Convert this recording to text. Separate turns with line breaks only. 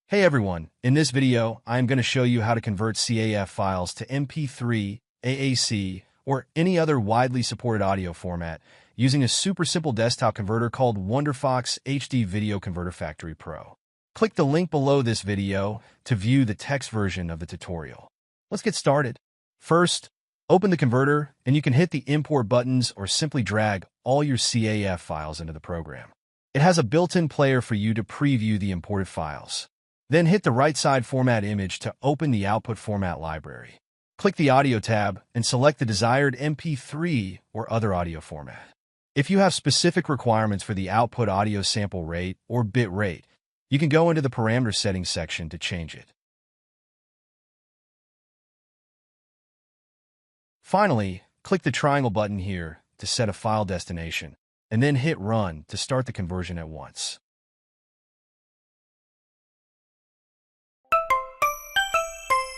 Hey everyone, in this video, I am going to show you how to convert CAF files to MP3, AAC, or any other widely supported audio format using a super simple desktop converter called WonderFox HD Video Converter Factory Pro. Click the link below this video to view the text version of the tutorial. Let's get started. First, open the converter and you can hit the import buttons or simply drag all your CAF files into the program. It has a built-in player for you to preview the imported files. Then hit the right side Format Image to open the Output Format library. Click the Audio tab and select the desired MP3 or other audio format. If you have specific requirements for the output audio sample rate or bit rate, you can go into the Parameter Settings section to change it. Finally, click the triangle button here to set a file destination, and then hit Run to start the conversion at once.